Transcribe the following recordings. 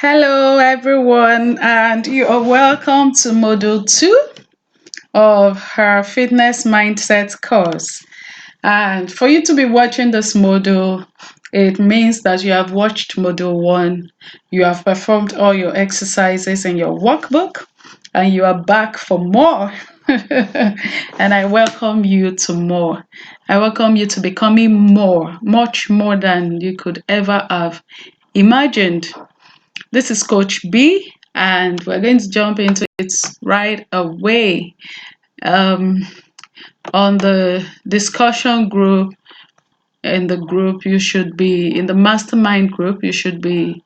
Hello, everyone, and you are welcome to Module 2 of her Fitness Mindset course. And for you to be watching this module, it means that you have watched Module 1, you have performed all your exercises in your workbook, and you are back for more. And I welcome you to more. I welcome you to becoming more, much more than you could ever have imagined. This is Coach B, and we're going to jump into it right away. Um, on the discussion group, in the group, you should be in the mastermind group, you should be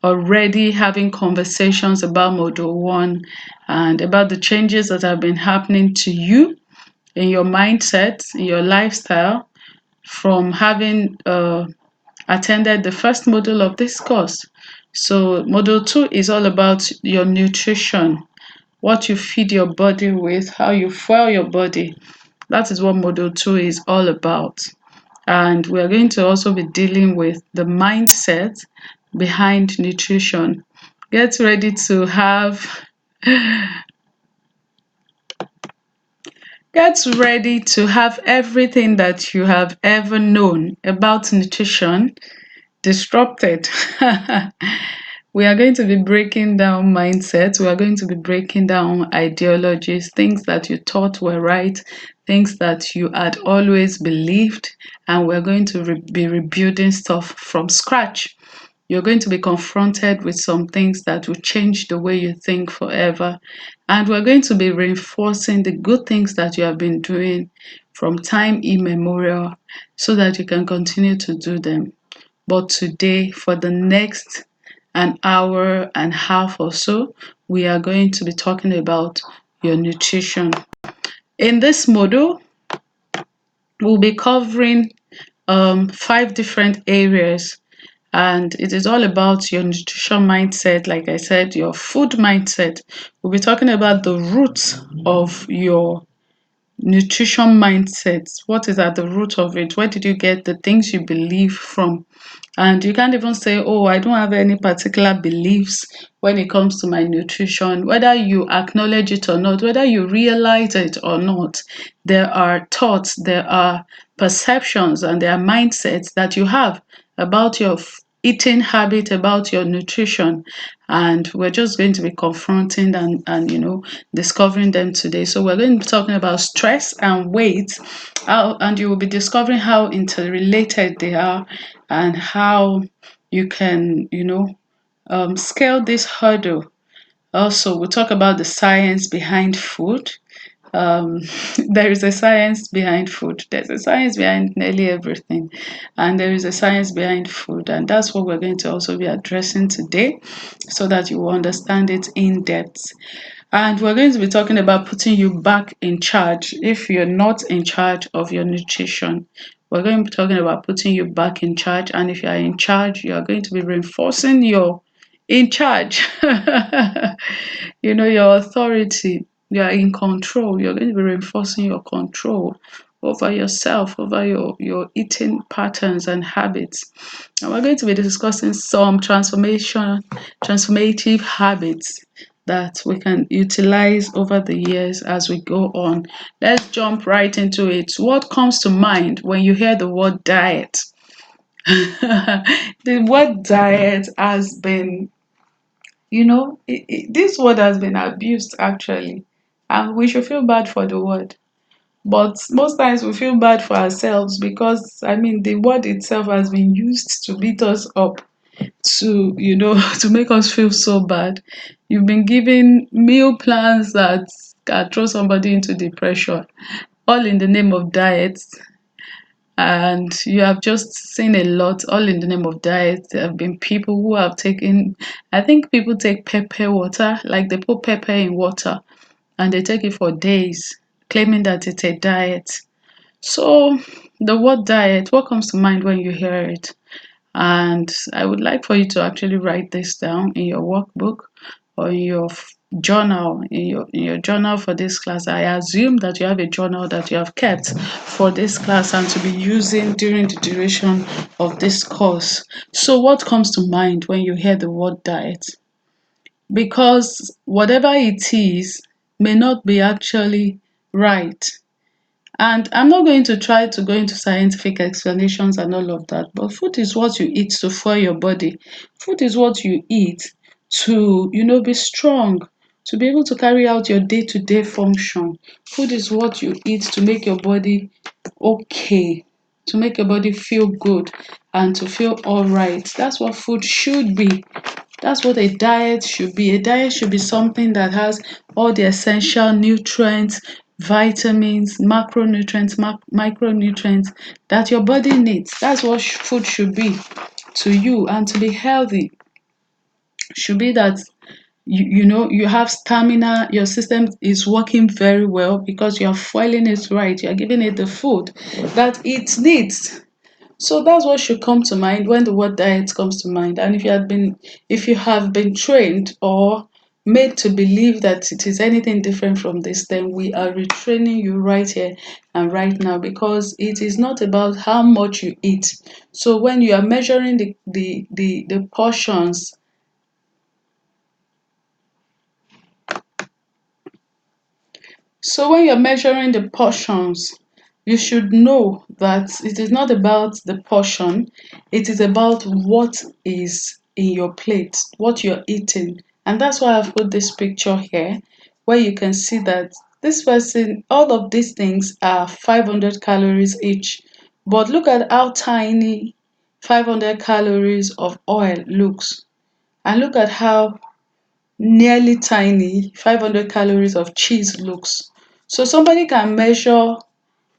already having conversations about Module 1 and about the changes that have been happening to you in your mindset, in your lifestyle, from having attended the first module of this course. So module 2 is all about your nutrition, what you feed your body with, how you fuel your body. That is what module 2 is all about. And we're going to also be dealing with the mindset behind nutrition. Get ready to have everything that you have ever known about nutrition disrupted. We are going to be breaking down mindsets. We are going to be breaking down ideologies, things that you thought were right, things that you had always believed, and we're going to be rebuilding stuff from scratch. You're going to be confronted with some things that will change the way you think forever. And we're going to be reinforcing the good things that you have been doing from time immemorial so that you can continue to do them. But today, for the next an hour and a half or so, we are going to be talking about your nutrition. In this module, we'll be covering 5 different areas, and it is all about your nutrition mindset. Like I said, your food mindset. We'll be talking about the roots of your nutrition mindset. What is at the root of it? Where did you get the things you believe from? And you can't even say, oh, I don't have any particular beliefs when it comes to my nutrition. Whether you acknowledge it or not, whether you realize it or not, there are thoughts, there are perceptions, and there are mindsets that you have about your eating habit, about your nutrition. And we're just going to be confronting and discovering them today. So we're going to be talking about stress and weight, and you will be discovering how interrelated they are and how you can scale this hurdle. Also, we'll talk about the science behind food. um, there is a science behind food. There's a science behind nearly everything, and there is a science behind food, and that's what we're going to also be addressing today, so that you will understand it in depth. And we're going to be talking about putting you back in charge if you're not in charge of your nutrition. We're going to be talking about putting you back in charge, and if you are in charge, you are going to be reinforcing your in charge. Your authority. You are in control. You're going to be reinforcing your control over yourself, over your eating patterns and habits. And we're going to be discussing some transformative habits that we can utilize over the years as we go on. Let's jump right into it. What comes to mind when you hear the word diet? The word diet has been, this word has been abused actually, and we should feel bad for the word. But most times we feel bad for ourselves because, I mean, the word itself has been used to beat us up, to, to make us feel so bad. You've been given meal plans that can throw somebody into depression, all in the name of diet. And you have just seen a lot, all in the name of diet. There have been people who have taken, I think people take pepper water, like they put pepper in water and they take it for days, claiming that it's a diet. So, the word diet, what comes to mind when you hear it? And I would like for you to actually write this down in your workbook. or in your journal, in your journal for this class. I assume that you have a journal that you have kept for this class and to be using during the duration of this course. So what comes to mind when you hear the word diet? Because whatever it is may not be actually right. And I'm not going to try to go into scientific explanations and all of that, but food is what you eat to fuel your body. Food is what you eat to, be strong, to be able to carry out your day-to-day function. Food is what you eat to make your body okay, to make your body feel good and to feel all right. That's what food should be. That's what a diet should be. A diet should be something that has all the essential nutrients, vitamins, macronutrients, micronutrients that your body needs. That's what food should be to you. And to be healthy should be that you have stamina, your system is working very well because you are fueling it right, you are giving it the food that it needs. So that's what should come to mind when the word diet comes to mind. And if you have been trained or made to believe that it is anything different from this, then we are retraining you right here and right now, because it is not about how much you eat. So when you are measuring the portions, you should know that it is not about the portion, it is about what is in your plate, what you're eating. And that's why I've put this picture here, where you can see that this person, all of these things are 500 calories each. But look at how tiny 500 calories of oil looks. And look at how nearly tiny 500 calories of cheese looks. So somebody can measure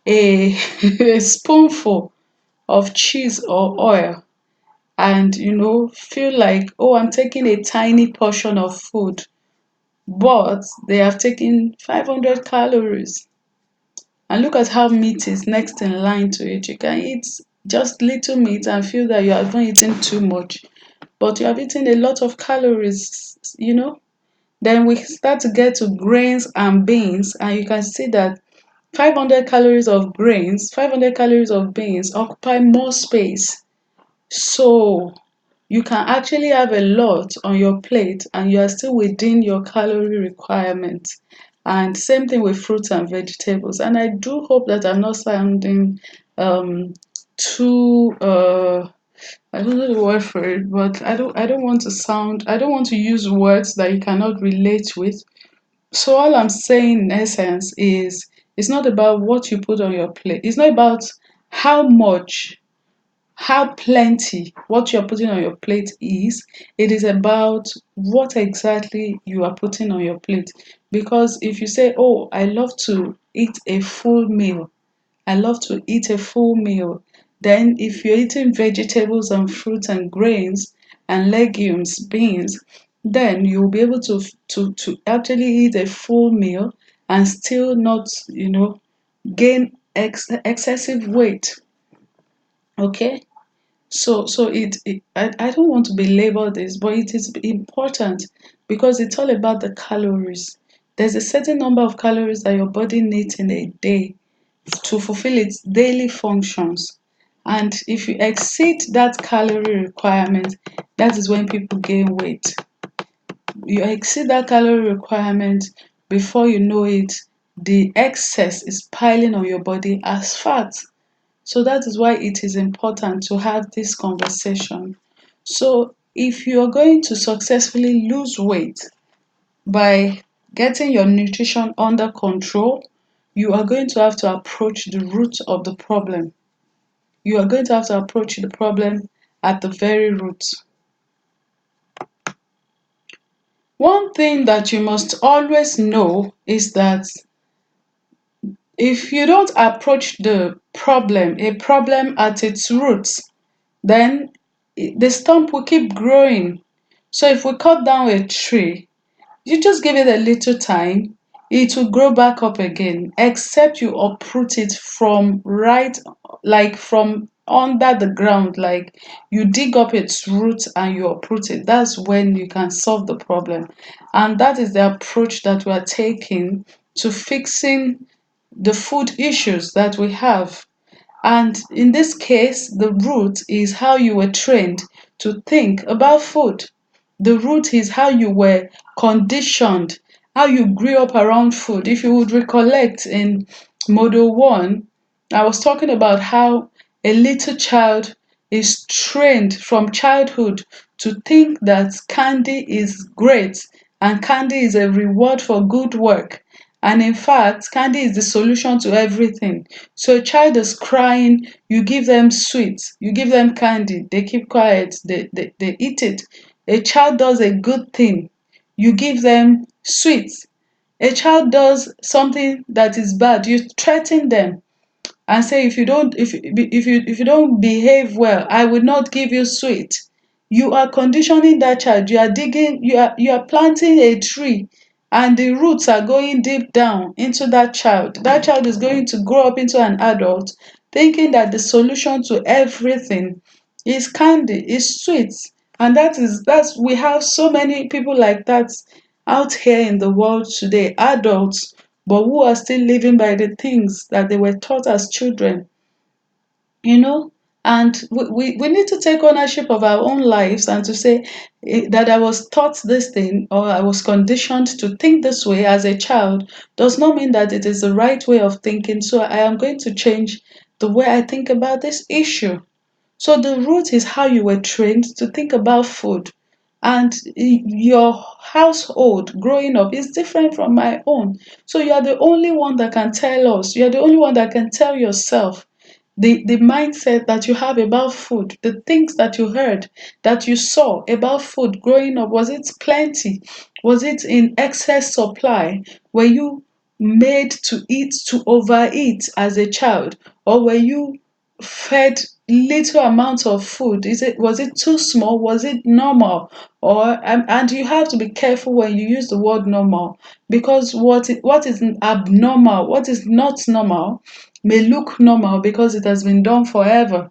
a, a spoonful of cheese or oil and feel like, oh, I'm taking a tiny portion of food, but they have taken 500 calories. And look at how meat is next in line to it. You can eat just little meat and feel that you are not eating too much, but you have eaten a lot of calories. Then we start to get to grains and beans, and you can see that 500 calories of grains, 500 calories of beans occupy more space. So you can actually have a lot on your plate and you are still within your calorie requirements. And same thing with fruits and vegetables. And I do hope that I'm not sounding too I don't know the word for it, but I don't want to use words that you cannot relate with. So all I'm saying in essence is it's not about what you put on your plate. It's not about how much, how plenty what you're putting on your plate is. It is about what exactly you are putting on your plate. Because if you say, oh, I love to eat a full meal, I love to eat a full meal. Then, if you're eating vegetables and fruits and grains and legumes, beans, then you'll be able to actually eat a full meal and still not, gain excessive weight. Okay, so I don't want to belabor this, but it is important because it's all about the calories. There's a certain number of calories that your body needs in a day to fulfill its daily functions. And if you exceed that calorie requirement, that is when people gain weight. You exceed that calorie requirement, before you know it, the excess is piling on your body as fat. So that is why it is important to have this conversation. So if you are going to successfully lose weight by getting your nutrition under control, you are going to have to approach the root of the problem. You are going to have to approach the problem at the very root. One thing that you must always know is that if you don't approach a problem at its roots, then the stump will keep growing. So if we cut down a tree, you just give it a little time, it will grow back up again, except you uproot it from right, like from under the ground, like you dig up its roots and you uproot it. That's when you can solve the problem. And that is the approach that we are taking to fixing the food issues that we have. And in this case, the root is how you were trained to think about food. The root is how you were conditioned, how you grew up around food. If you would recollect in Model 1, I was talking about how a little child is trained from childhood to think that candy is great and candy is a reward for good work. And in fact, candy is the solution to everything. So a child is crying, you give them sweets, you give them candy, they keep quiet, they eat it. A child does a good thing, you give them sweets. A child does something that is bad, you threaten them and say if you don't behave well, I will not give you sweet. You are conditioning that child. You are digging, you are planting a tree, and the roots are going deep down into that child. That child is going to grow up into an adult thinking that the solution to everything is candy, is sweet. And that's we have so many people like that out here in the world today, adults, but who are still living by the things that they were taught as children, you know. And we need to take ownership of our own lives and to say that I was taught this thing or I was conditioned to think this way as a child does not mean that it is the right way of thinking. So I am going to change the way I think about this issue. So the root is how you were trained to think about food. And your household growing up is different from my own. So you are the only one that can tell us, you are the only one that can tell yourself the mindset that you have about food, the things that you heard, that you saw about food growing up. Was it plenty? Was it in excess supply? Were you made to eat, to overeat as a child? Or were you fed little amounts of food? Was it too small? Was it normal? Or and you have to be careful when you use the word normal, because what is abnormal, what is not normal, may look normal because it has been done forever.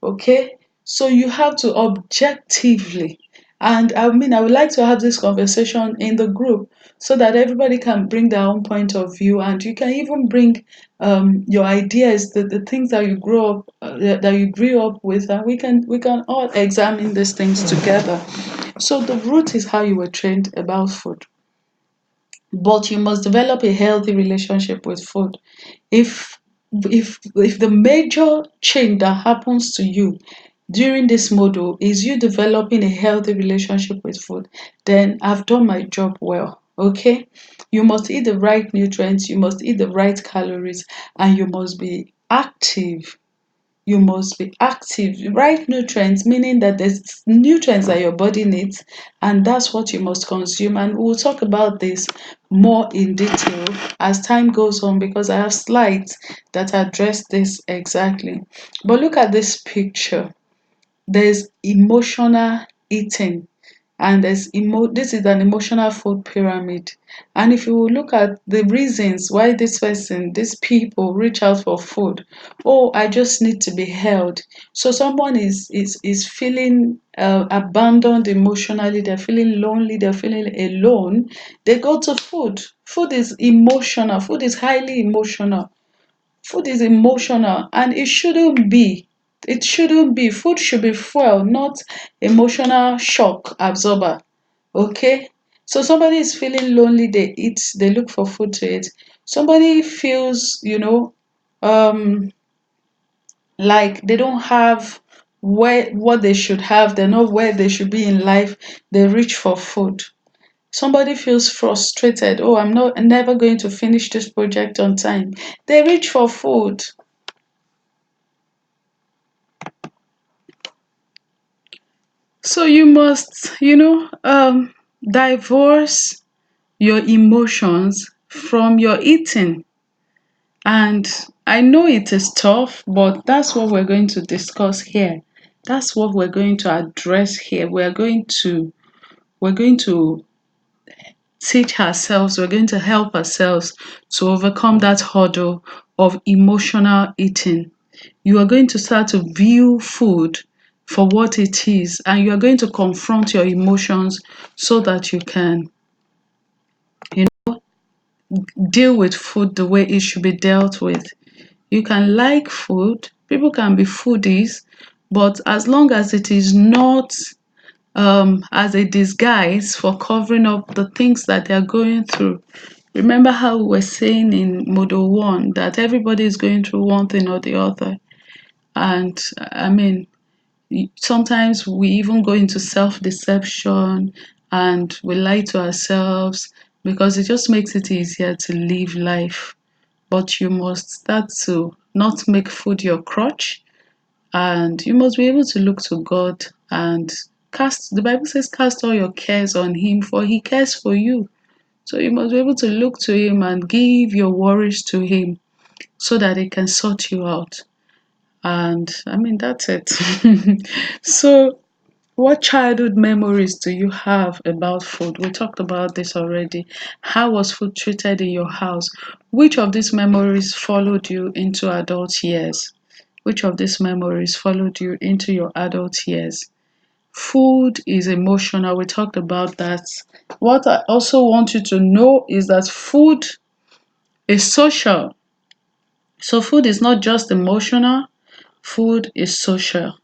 Okay? So you have to objectively, and I mean, I would like to have this conversation in the group so that everybody can bring their own point of view, and you can even bring your ideas, the things that you grow up, that you grew up with, and we can all examine these things together. So the root is how you were trained about food, but you must develop a healthy relationship with food. If if if the major change that happens to you during this model is you developing a healthy relationship with food, then I've done my job well. Okay, you must eat the right nutrients, you must eat the right calories, and you must be active. You must be active. Right nutrients, meaning that there's nutrients that your body needs, and that's what you must consume. And we'll talk about this more in detail as time goes on because I have slides that address this exactly. But look at this picture. There's emotional eating, and this is an emotional food pyramid. And if you will look at the reasons why these people reach out for food, oh, I just need to be held. So someone is feeling abandoned emotionally, they're feeling lonely, they're feeling alone, they go to food. Food is emotional, food is highly emotional. Food is emotional, and it shouldn't be. It shouldn't be. Food should be fuel, not emotional shock absorber. Okay? So somebody is feeling lonely, they eat, they look for food to eat. Somebody feels, like they don't have where what they should have, they know where they should be in life, they reach for food. Somebody feels frustrated, oh, I'm never going to finish this project on time. They reach for food. So you must, divorce your emotions from your eating. And I know it is tough, but that's what we're going to discuss here. That's what we're going to address here. We're going to teach ourselves, we're going to help ourselves to overcome that hurdle of emotional eating. you are going to start to view food for what it is, and you are going to confront your emotions so that you can deal with food the way it should be dealt with. You can like food, people can be foodies, but as long as it is not as a disguise for covering up the things that they're going through. Remember how we were saying in Model 1 that everybody is going through one thing or the other. And I mean, sometimes we even go into self-deception and we lie to ourselves because it just makes it easier to live life. But you must start to not make food your crutch, and you must be able to look to God and cast, the Bible says, cast all your cares on Him, for He cares for you. So you must be able to look to Him and give your worries to Him so that He can sort you out. And I mean, that's it. So, what childhood memories do you have about food? We talked about this already. How was food treated in your house? Which of these memories followed you into adult years? Which of these memories followed you into your adult years? Food is emotional. We talked about that. What I also want you to know is that food is social. So, food is not just emotional, food is social.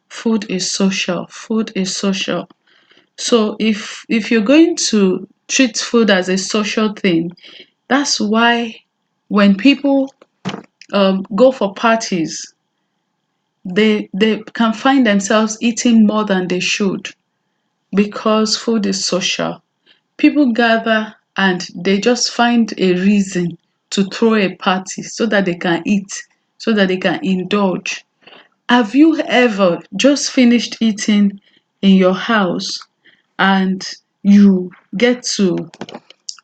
Food is social. Food is social. So if you're going to treat food as a social thing, that's why when people go for parties, they can find themselves eating more than they should because food is social. People gather and they just find a reason to throw a party so that they can eat, so that they can indulge. Have you ever just finished eating in your house and you get to,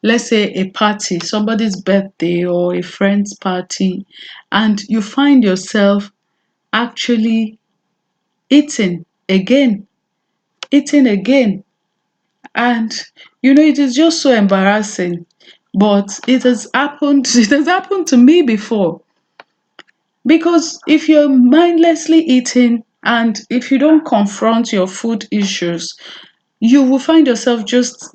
let's say, a party, somebody's birthday or a friend's party, and you find yourself actually eating again, eating again? And it is just so embarrassing, but it has happened. It has happened to me before. Because if you're mindlessly eating and if you don't confront your food issues, you will find yourself just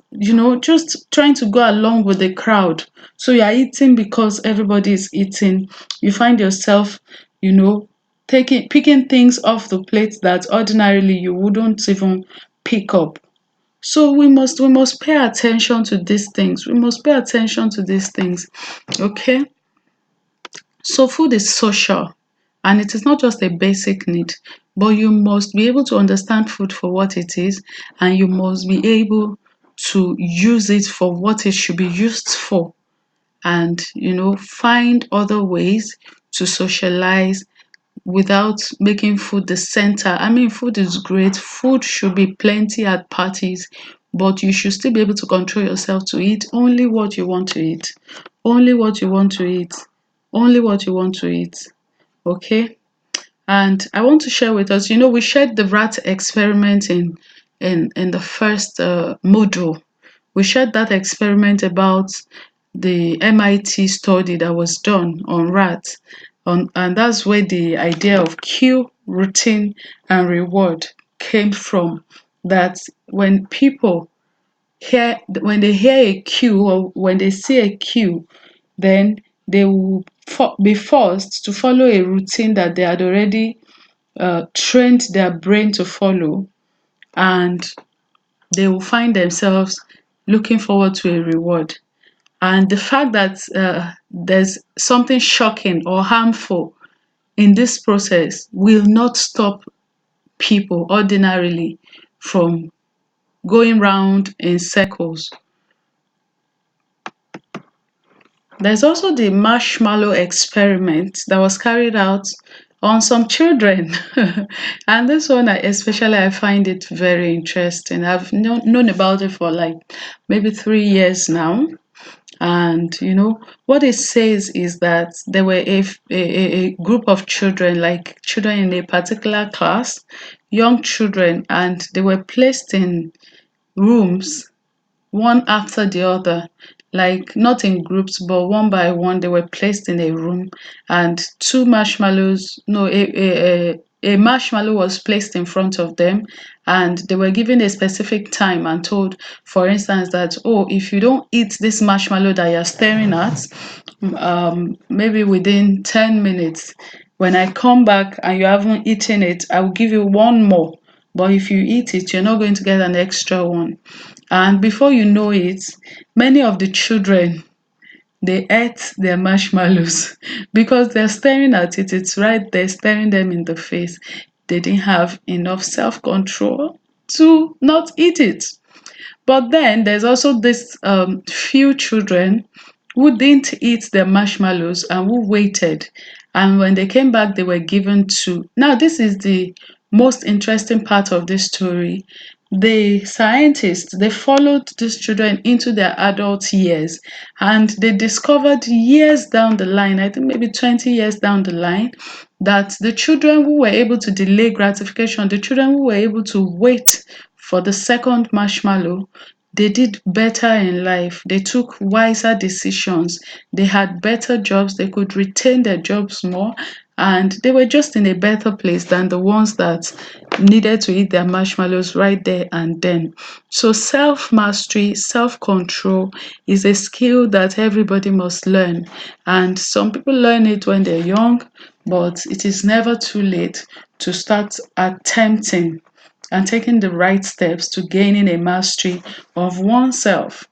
trying to go along with the crowd. So you're eating because everybody is eating. You find yourself, you know, picking things off the plate that ordinarily you wouldn't even pick up. So we must pay attention to these things. We must pay attention to these things. Okay? So food is social and it is not just a basic need, but you must be able to understand food for what it is, and you must be able to use it for what it should be used for, and find other ways to socialize without making food the center. I mean, food is great. Food should be plenty at parties, but you should still be able to control yourself to eat only what you want to eat. Only what you want to eat. Only what you want to eat. Okay? And I want to share with us, we shared the rat experiment in the first module. We shared that experiment about the MIT study that was done on rats. And that's where the idea of cue, routine, and reward came from. That when they hear a cue or when they see a cue, then they will be forced to follow a routine that they had already trained their brain to follow, and they will find themselves looking forward to a reward. And the fact that there's something shocking or harmful in this process will not stop people ordinarily from going round in circles. There's also the marshmallow experiment that was carried out on some children. And this one, I find it very interesting. I've known about it for like maybe 3 years now. And what it says is that there were a group of children, like children in a particular class, young children, and they were placed in rooms one after the other. like not in groups, but one by one. They were placed in a room, and two marshmallows, no, a marshmallow was placed in front of them, and they were given a specific time and told, for instance, that, oh, if you don't eat this marshmallow that you're staring at, maybe within 10 minutes, when I come back and you haven't eaten it, I will give you one more. But if you eat it, you're not going to get an extra one. And before you know it, many of the children, they ate their marshmallows because they're staring at it. It's right there, staring them in the face. They didn't have enough self-control to not eat it. But then there's also this few children who didn't eat their marshmallows and who waited. And when they came back, they were given two. Now, this is the most interesting part of this story. The scientists, they followed these children into their adult years, and they discovered years down the line, I think maybe 20 years down the line, that the children who were able to delay gratification, the children who were able to wait for the second marshmallow, they did better in life. They took wiser decisions. They had better jobs. They could retain their jobs more. And they were just in a better place than the ones that needed to eat their marshmallows right there and then. So, self mastery, self control is a skill that everybody must learn. And some people learn it when they're young, but it is never too late to start attempting and taking the right steps to gaining a mastery of oneself.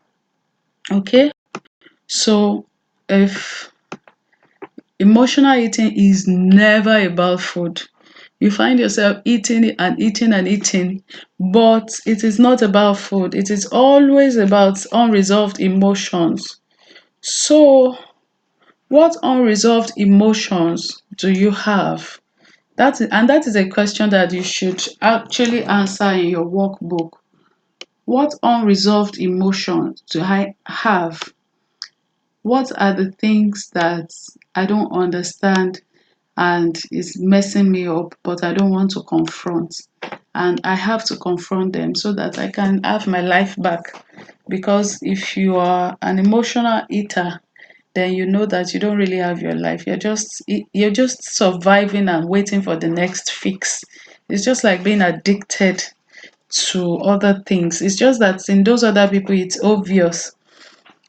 Okay? So, if emotional eating is never about food, you find yourself eating and eating and eating, but it is not about food. It is always about unresolved emotions. So, what unresolved emotions do you have? That is a question that you should actually answer in your workbook. What unresolved emotions do I have? What are the things that I don't understand and is messing me up, but I don't want to confront? And I have to confront them so that I can have my life back. Because if you are an emotional eater, then you know that you don't really have your life. You're just surviving and waiting for the next fix. It's just like being addicted to other things. It's just that in those other people, it's obvious.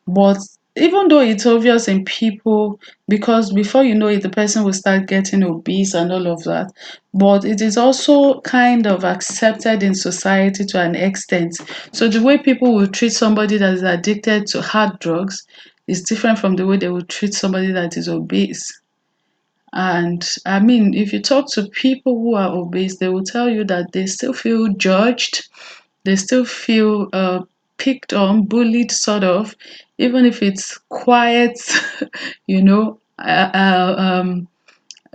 But even though it's obvious in people, because before you know it, the person will start getting obese and all of that. But it is also kind of accepted in society to an extent. So the way people will treat somebody that is addicted to hard drugs is different from the way they will treat somebody that is obese. And I mean, if you talk to people who are obese, they will tell you that they still feel judged, they still feel picked on, bullied, sort of, even if it's quiet, you know.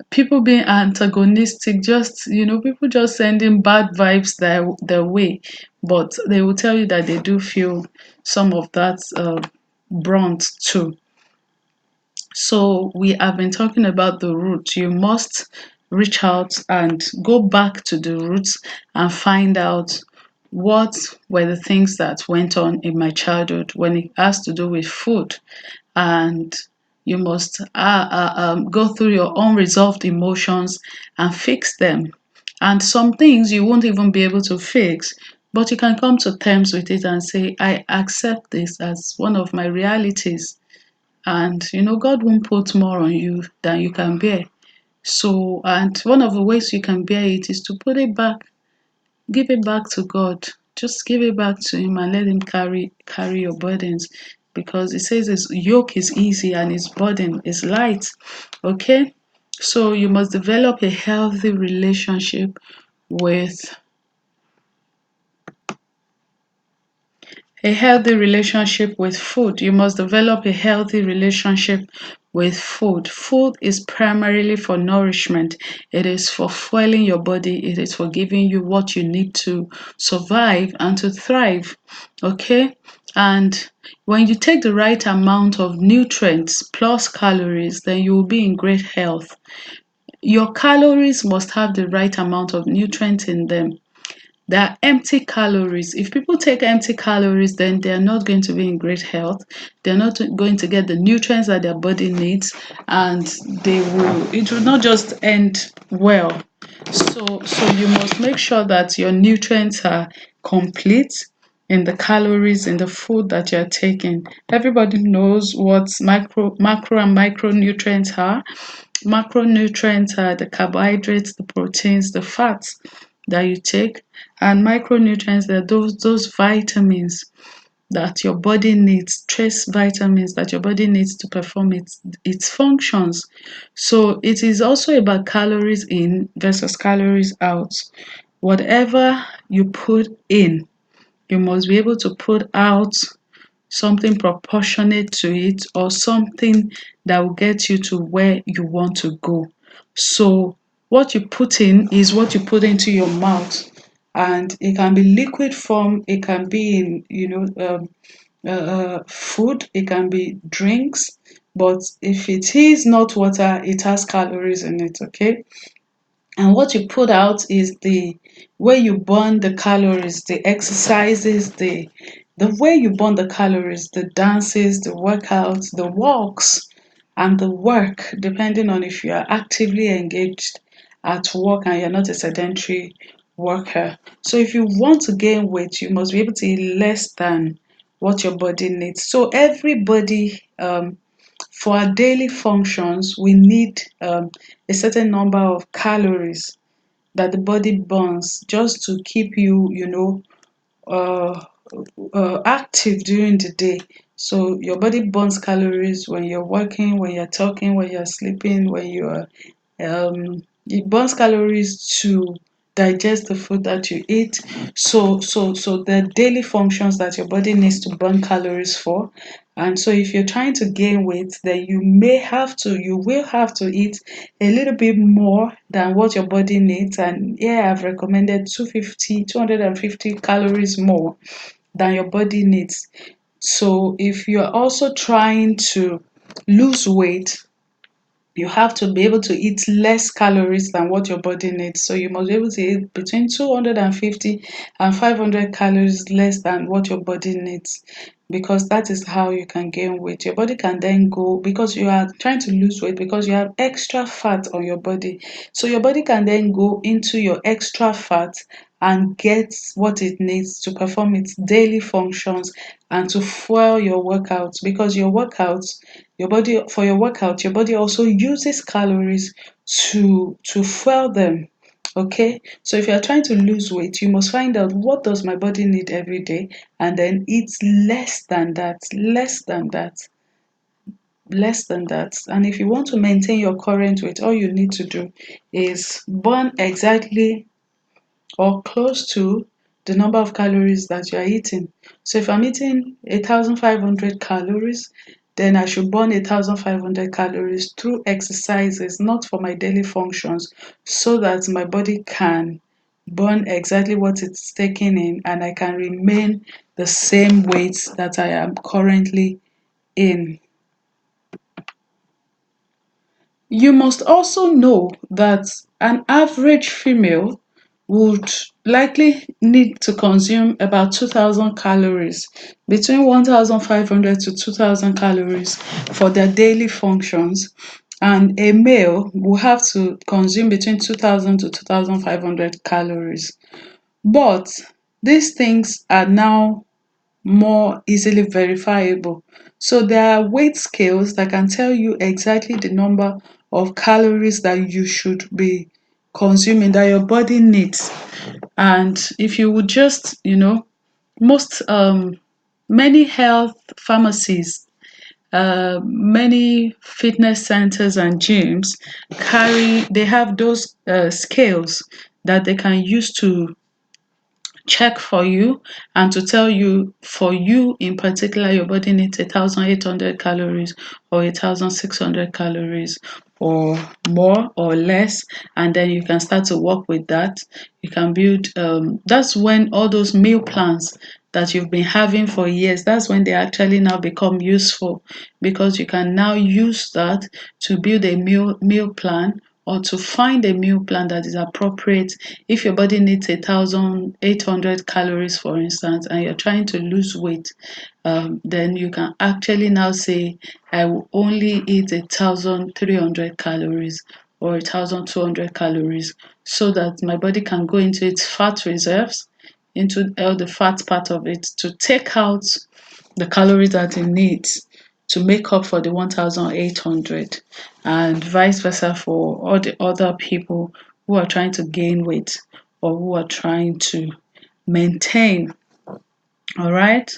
People being antagonistic, just people just sending bad vibes their way, but they will tell you that they do feel some of that brunt too. So we have been talking about the roots. You must reach out and go back to the roots and find out what were the things that went on in my childhood when it has to do with food. And you must go through your unresolved emotions and fix them. And some things you won't even be able to fix, but you can come to terms with it and say, I accept this as one of my realities. And God won't put more on you than you can bear. So, and one of the ways you can bear it is to put it back, give it back to God. Just give it back to Him and let Him carry your burdens, because it says His yoke is easy and His burden is light. Okay, so you must develop a healthy relationship with food. You must develop a healthy relationship with food. Food is primarily for nourishment. It is for fueling your body. It is for giving you what you need to survive and to thrive. Okay? And when you take the right amount of nutrients plus calories, then you will be in great health. Your calories must have the right amount of nutrients in them. There are empty calories. If people take empty calories, then they're not going to be in great health. They're not going to get the nutrients that their body needs, and it will not just end well. So you must make sure that your nutrients are complete in the calories in the food that you're taking. Everybody knows what macro and micronutrients are. Macronutrients are the carbohydrates, the proteins, the fats that you take, and micronutrients are those vitamins that your body needs, trace vitamins that your body needs to perform its functions. So it is also about calories in versus calories out. Whatever you put in, you must be able to put out something proportionate to it, or something that will get you to where you want to go. So what you put in is what you put into your mouth, and it can be liquid form, it can be in food, it can be drinks, but if it is not water, it has calories in it, okay? And what you put out is the way you burn the calories, the exercises, the way you burn the calories, the dances, the workouts, the walks, and the work, depending on if you are actively engaged at work and you're not a sedentary worker. So if you want to gain weight, you must be able to eat less than what your body needs. So everybody, for our daily functions, we need a certain number of calories that the body burns just to keep you, uh, active during the day. So your body burns calories when you're working, when you're talking, when you're sleeping, when you're it burns calories to digest the food that you eat. So the daily functions that your body needs to burn calories for. And so if you're trying to gain weight, then you will have to eat a little bit more than what your body needs. And yeah, I've recommended 250 calories more than your body needs. So if you're also trying to lose weight, you have to be able to eat less calories than what your body needs. So you must be able to eat between 250 and 500 calories less than what your body needs, because that is how you can gain weight. Your body can then go, because you are trying to lose weight, because you have extra fat on your body. So your body can then go into your extra fat and get what it needs to perform its daily functions and to fuel your workouts, because your workout, your body also uses calories to fuel them. Okay, so if you're trying to lose weight, you must find out what does my body need every day, and then eat less than that. And if you want to maintain your current weight, all you need to do is burn exactly or close to the number of calories that you are eating. So if I'm eating 1,500 calories, then I should burn 1,500 calories through exercises, not for my daily functions, so that my body can burn exactly what it's taking in and I can remain the same weight that I am currently in. You must also know that an average female would likely need to consume about 2,000 calories, between 1,500 to 2,000 calories for their daily functions, and a male will have to consume between 2,000 to 2,500 calories. But these things are now more easily verifiable. So there are weight scales that can tell you exactly the number of calories that you should be consuming, that your body needs. And if you would just, most many health pharmacies, many fitness centers and gyms they have those scales that they can use to check for you and to tell you, for you in particular, your body needs 1,800 calories or 1,600 calories or more or less, and then you can start to work with that. You can build that's when all those meal plans that you've been having for years, that's when they actually now become useful, because you can now use that to build a meal plan or to find a meal plan that is appropriate. If your body needs 1,800 calories, for instance, and you're trying to lose weight, then you can actually now say, I will only eat 1,300 calories or 1,200 calories, so that my body can go into its fat reserves, into the fat part of it, to take out the calories that it needs to make up for the 1,800, and vice versa for all the other people who are trying to gain weight or who are trying to maintain. All right,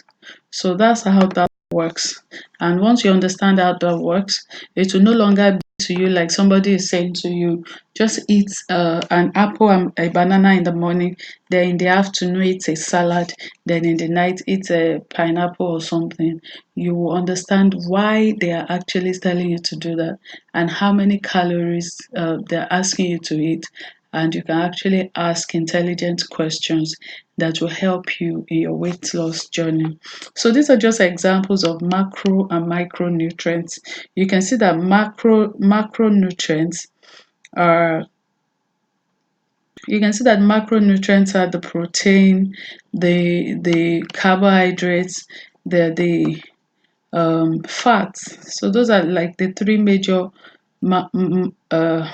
so that's how that works. And once you understand how that works, it will no longer be to you like somebody is saying to you, just eat an apple and a banana in the morning, then in the afternoon eat a salad, then in the night eat a pineapple or something. You will understand why they are actually telling you to do that and how many calories they're asking you to eat, and you can actually ask intelligent questions that will help you in your weight loss journey. So these are just examples of macro and micronutrients. You can see that macronutrients are the protein, the carbohydrates, the fats. So those are like the ma- m- uh,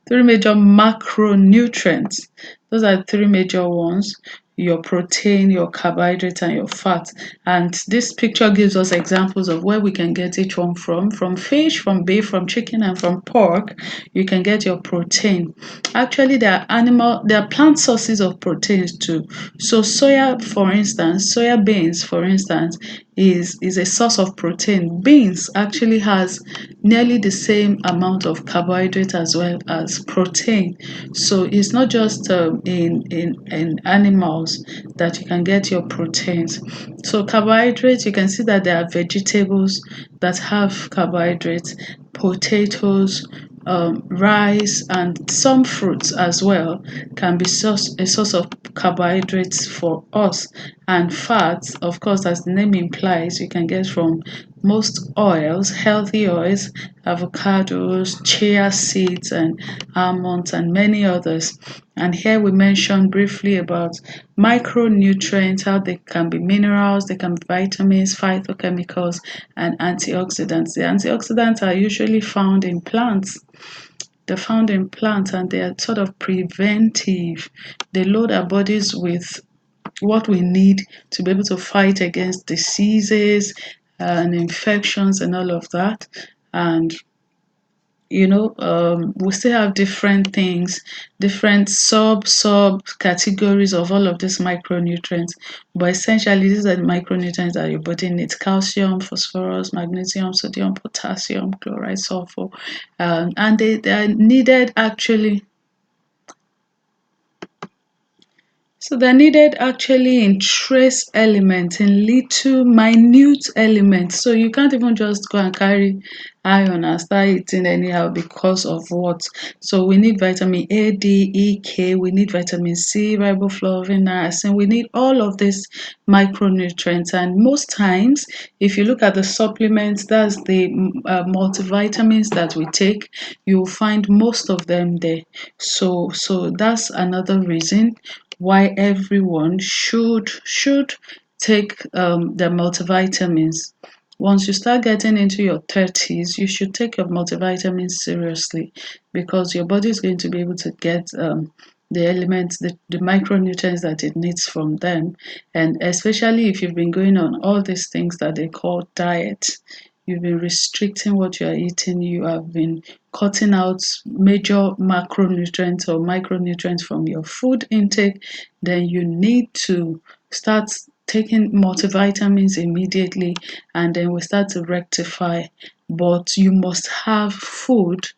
three major macronutrients. Those are the three major ones: your protein, your carbohydrate, and your fat. And this picture gives us examples of where we can get each one from. From fish, from beef, from chicken, and from pork, you can get your protein. Actually, there are plant sources of proteins too. So soya beans, for instance, is a source of protein. Beans actually has nearly the same amount of carbohydrate as well as protein. So it's not just in animals that you can get your proteins. So carbohydrates, you can see that there are vegetables that have carbohydrates, potatoes, rice, and some fruits as well can be a source of carbohydrates for us. And fats, of course, as the name implies, you can get from most oils, healthy oils, avocados, chia seeds, and almonds, and many others. And here we mentioned briefly about micronutrients, how they can be minerals, they can be vitamins, phytochemicals, and antioxidants. The antioxidants are usually found in plants. They're found in plants and they are sort of preventive. They load our bodies with what we need to be able to fight against diseases and infections and all of that. And we still have different things, different sub categories of all of these micronutrients. But essentially, these are the micronutrients that your body needs: calcium, phosphorus, magnesium, sodium, potassium, chloride, sulfur. And they are needed actually. So they're needed actually in trace elements, in little minute elements. So you can't even just go and carry iron and start eating anyhow because of what? So we need vitamin A, D, E, K, we need vitamin C, riboflavin, niacin, we need all of these micronutrients. And most times, if you look at the supplements, that's the multivitamins that we take, you'll find most of them there. So that's another reason why everyone should take their multivitamins. Once you start getting into your 30s, you should take your multivitamins seriously, because your body is going to be able to get the elements, the micronutrients that it needs from them. And especially if you've been going on all these things that they call diet, you've been restricting what you are eating, you have been cutting out major macronutrients or micronutrients from your food intake, then you need to start taking multivitamins immediately, and then we start to rectify. But you must have food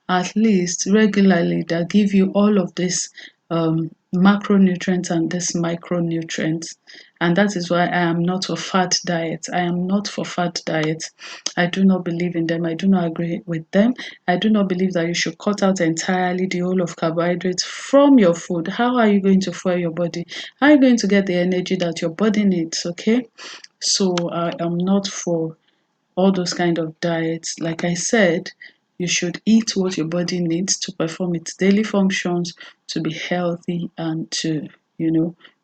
at least regularly that give you all of this macronutrients and this micronutrients. And that is why I am not for fat diet. I am not for fat diet. I do not believe in them. I do not agree with them. I do not believe that you should cut out entirely the whole of carbohydrates from your food. How are you going to fuel your body? How are you going to get the energy that your body needs? Okay. So I am not for all those kind of diets. Like I said, You should eat what your body needs to perform its daily functions, to be healthy, and to,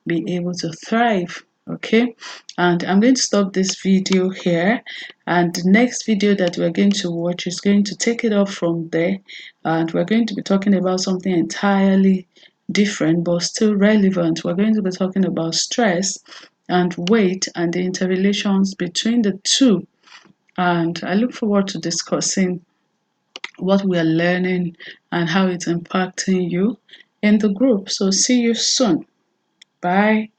be able to thrive. Okay, and I'm going to stop this video here, and the next video that we're going to watch is going to take it off from there, and we're going to be talking about something entirely different but still relevant. We're going to be talking about stress and weight and the interrelations between the two, and I look forward to discussing what we are learning and how it's impacting you in the group. So see you soon. Bye.